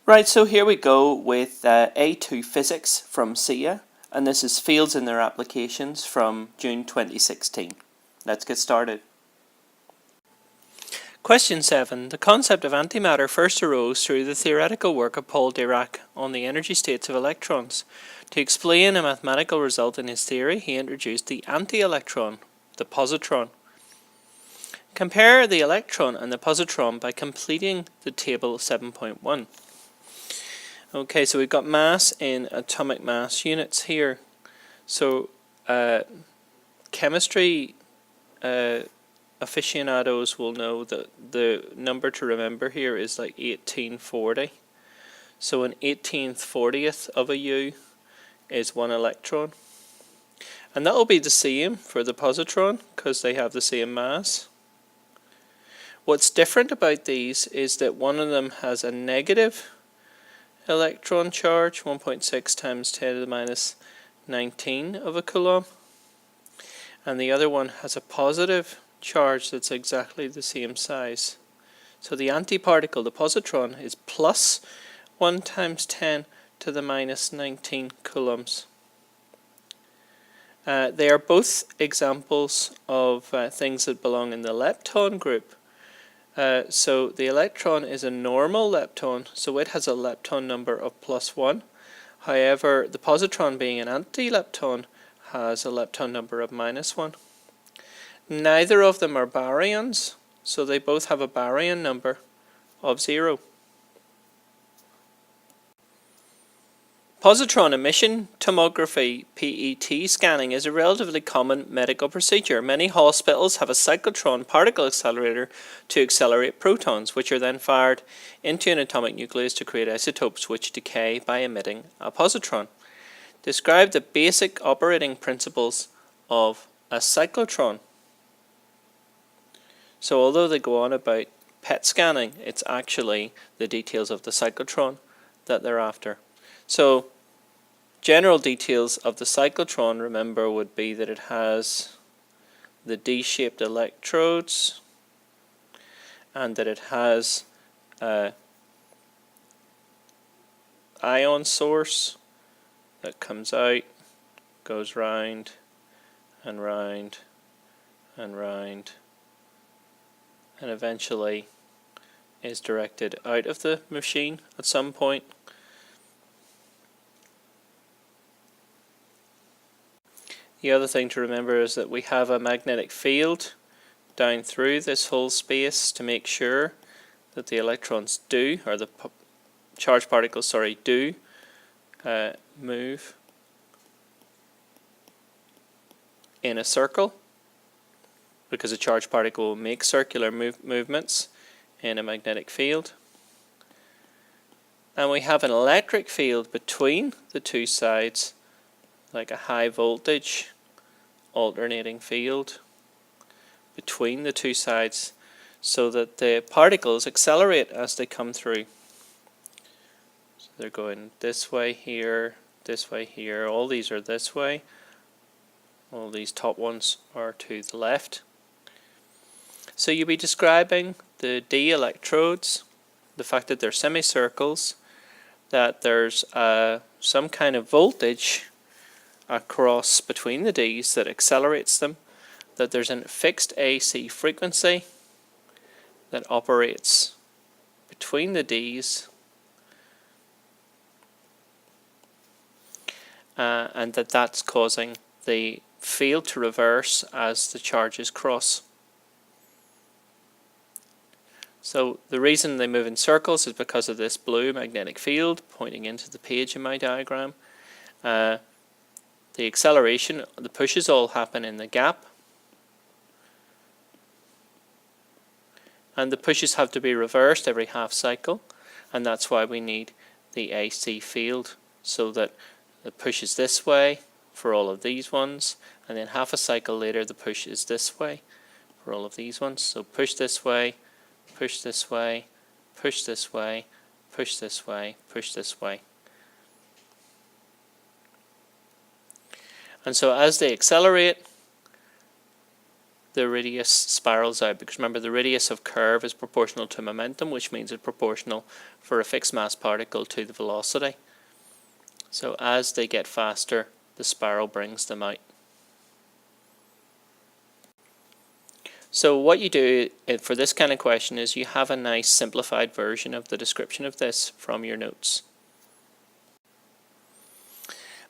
Right, so here we go with A2 Physics from CCEA, and this is Fields and Their Applications from June 2016. Let's get started. Question 7. The concept of antimatter first arose through the theoretical work of Paul Dirac on the energy states of electrons. To explain a mathematical result in his theory, he introduced the anti-electron, the positron. Compare the electron and the positron by completing the table 7.1. Okay, so we've got mass in atomic mass units here. So chemistry aficionados will know that the number to remember here is like 1840. So an 18/40th of a U is 1 electron. And that will be the same for the positron because they have the same mass. What's different about these is that one of them has a negative electron charge, 1.6 times 10 to the minus 19 of a coulomb, and the other one has a positive charge that's exactly the same size. So the antiparticle, the positron, is plus 1 times 10 to the minus 19 coulombs. They are both examples of things that belong in the lepton group. So the electron is a normal lepton, so it has a lepton number of +1. However, the positron, being an anti-lepton, has a lepton number of -1. Neither of them are baryons, so they both have a baryon number of 0. Positron emission tomography (PET) scanning is a relatively common medical procedure. Many hospitals have a cyclotron particle accelerator to accelerate protons, which are then fired into an atomic nucleus to create isotopes which decay by emitting a positron. Describe the basic operating principles of a cyclotron. So although they go on about PET scanning, it's actually the details of the cyclotron that they're after. So general details of the cyclotron, remember, would be that it has the D-shaped electrodes and that it has an ion source that comes out, goes round and round and round, and eventually is directed out of the machine at some point. The other thing to remember is that we have a magnetic field down through this whole space to make sure that the electrons do, or the charged particles, do move in a circle, because a charged particle will make circular movements in a magnetic field. And we have an electric field between the two sides, like a high voltage alternating field between the two sides, so that the particles accelerate as they come through. So they're going this way here, all these are this way, all these top ones are to the left. So you'll be describing the D electrodes, the fact that they're semicircles, that there's some kind of voltage across between the D's that accelerates them, that there's a fixed AC frequency that operates between the D's, and that's causing the field to reverse as the charges cross. So the reason they move in circles is because of this blue magnetic field pointing into the page in my diagram. The acceleration, the pushes all happen in the gap, and the pushes have to be reversed every half cycle, and that's why we need the AC field, so that the push is this way for all of these ones, and then half a cycle later the push is this way for all of these ones. So push this way, push this way, push this way, push this way, push this way. And so as they accelerate, the radius spirals out, because remember the radius of curve is proportional to momentum, which means it's proportional for a fixed mass particle to the velocity. So as they get faster, the spiral brings them out. So what you do for this kind of question is you have a nice simplified version of the description of this from your notes.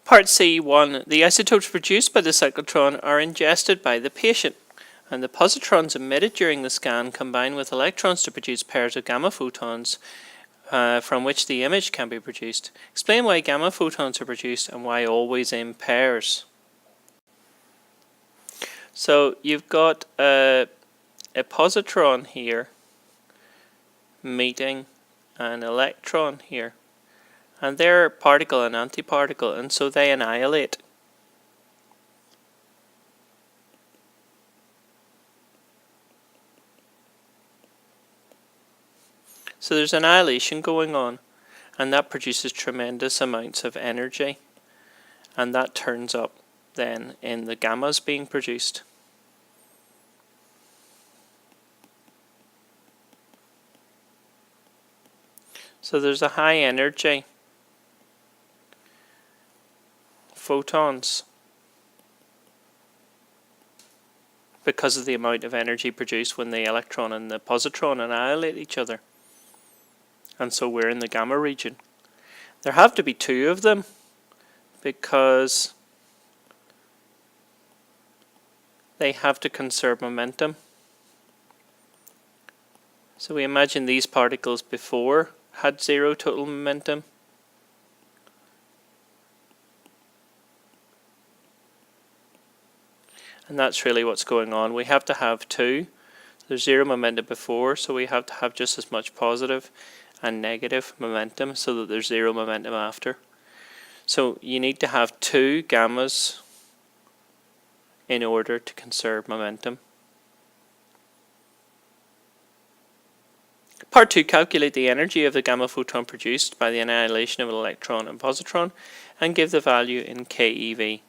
Part C1. The isotopes produced by the cyclotron are ingested by the patient, and the positrons emitted during the scan combine with electrons to produce pairs of gamma photons from which the image can be produced. Explain why gamma photons are produced and why always in pairs. So you've got a positron here meeting an electron here, and they're particle and antiparticle, and so they annihilate. So there's annihilation going on, and that produces tremendous amounts of energy, and that turns up then in the gammas being produced. So there's a high energy photons because of the amount of energy produced when the electron and the positron annihilate each other. And so we're in the gamma region. There have to be two of them because they have to conserve momentum. So we imagine these particles before had zero total momentum. And that's really what's going on. We have to have two. There's zero momentum before, so we have to have just as much positive and negative momentum so that there's zero momentum after. So you need to have two gammas in order to conserve momentum. Part 2. Calculate the energy of the gamma photon produced by the annihilation of an electron and positron and give the value in keV.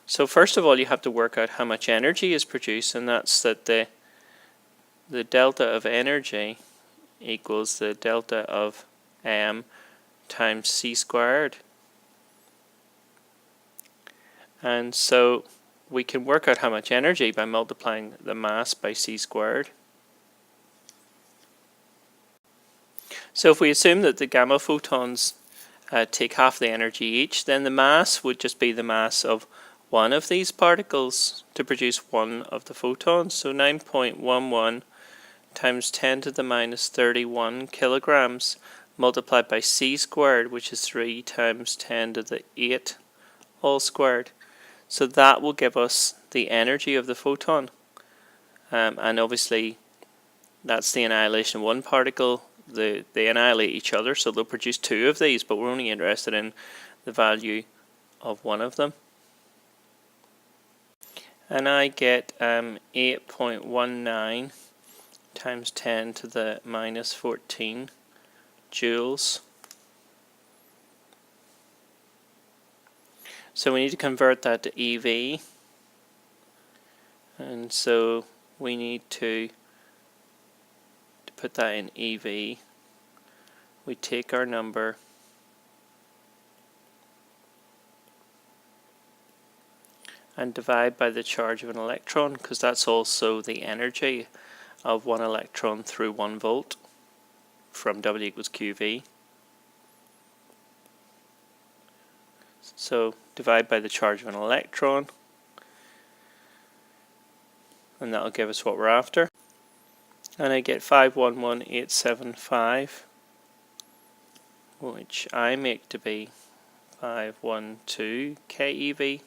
So first of all, you have to work out how much energy is produced, and that's that the delta of energy equals the delta of m times c squared. And so we can work out how much energy by multiplying the mass by c squared. So if we assume that the gamma photons take half the energy each, then the mass would just be the mass of one of these particles to produce one of the photons. So 9.11 times 10 to the minus 31 kilograms multiplied by c squared, which is 3 times 10 to the 8 all squared. So that will give us the energy of the photon. And obviously that's the annihilation of one particle. They annihilate each other, so they'll produce two of these, but we're only interested in the value of one of them. And I get 8.19 times 10 to the minus 14 joules. So we need to convert that to EV, and so we need to put that in EV. We take our number and divide by the charge of an electron, because that's also the energy of one electron through 1 volt from W equals QV. So divide by the charge of an electron, and that'll give us what we're after. And I get 511875, which I make to be 512 keV.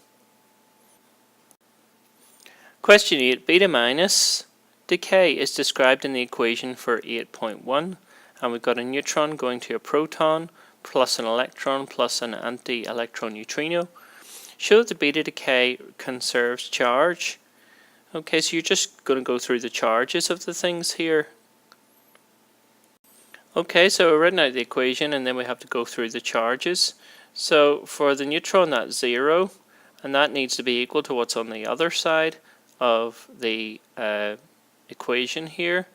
Question 8. Beta minus decay is described in the equation for 8.1, and we've got a neutron going to a proton plus an electron plus an anti-electron neutrino. Show that the beta decay conserves charge. Okay, so you're just going to go through the charges of the things here. Okay, so we're writing out the equation, and then we have to go through the charges. So for the neutron, that's 0, and that needs to be equal to what's on the other side of the equation here,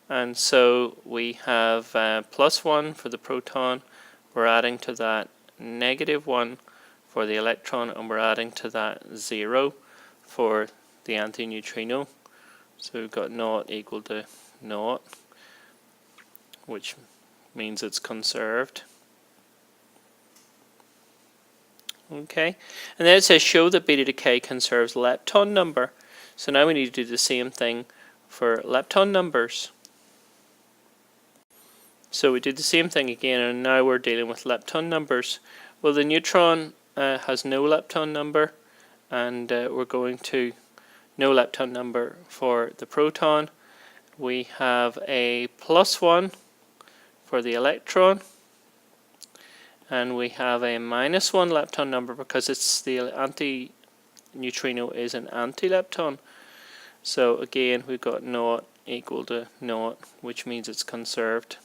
and so we have +1 for the proton, we're adding to that -1 for the electron, and we're adding to that 0 for the antineutrino. So we've got naught equal to naught, which means it's conserved. Okay, and then it says show that beta decay conserves lepton number. So now we need to do the same thing for lepton numbers. So we did the same thing again, and now we're dealing with lepton numbers. Well, the neutron has no lepton number, and we're going to no lepton number for the proton. We have a +1 for the electron, and we have a -1 lepton number because it's the antineutrino is an antilepton. So again, we've got naught equal to naught, which means it's conserved.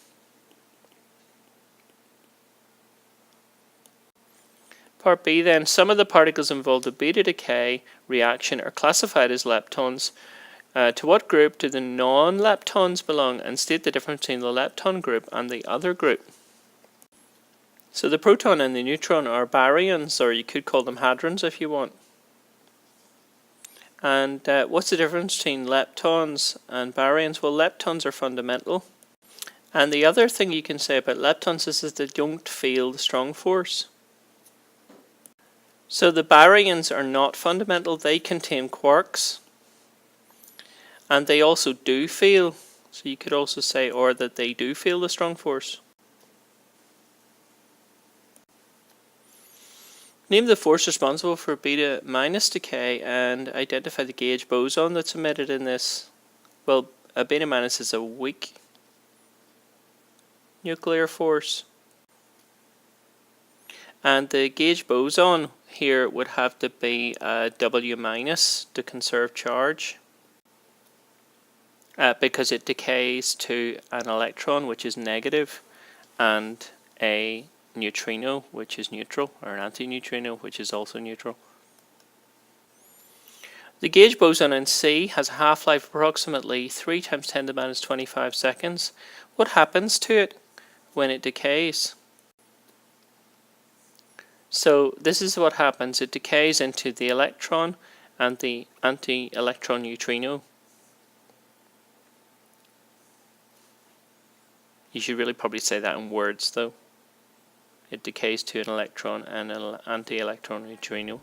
Part B then, some of the particles involved in beta decay reaction are classified as leptons. To what group do the non-leptons belong, and state the difference between the lepton group and the other group. So the proton and the neutron are baryons, or you could call them hadrons if you want. And what's the difference between leptons and baryons? Well, leptons are fundamental. And the other thing you can say about leptons is that they don't feel the strong force. So the baryons are not fundamental, they contain quarks. And they also do feel, so you could also say, or that they do feel the strong force. Name the force responsible for beta minus decay and identify the gauge boson that's emitted in this. Well, a beta minus is a weak nuclear force. And the gauge boson here would have to be a W minus to conserve charge. Because it decays to an electron, which is negative, and a neutrino, which is neutral, or an antineutrino, which is also neutral. The gauge boson in C has a half-life of approximately 3 × 10⁻25 seconds. What happens to it when it decays? So this is what happens. It decays into the electron and the anti-electron neutrino. You should really probably say that in words though. It decays to an electron and an anti-electron neutrino.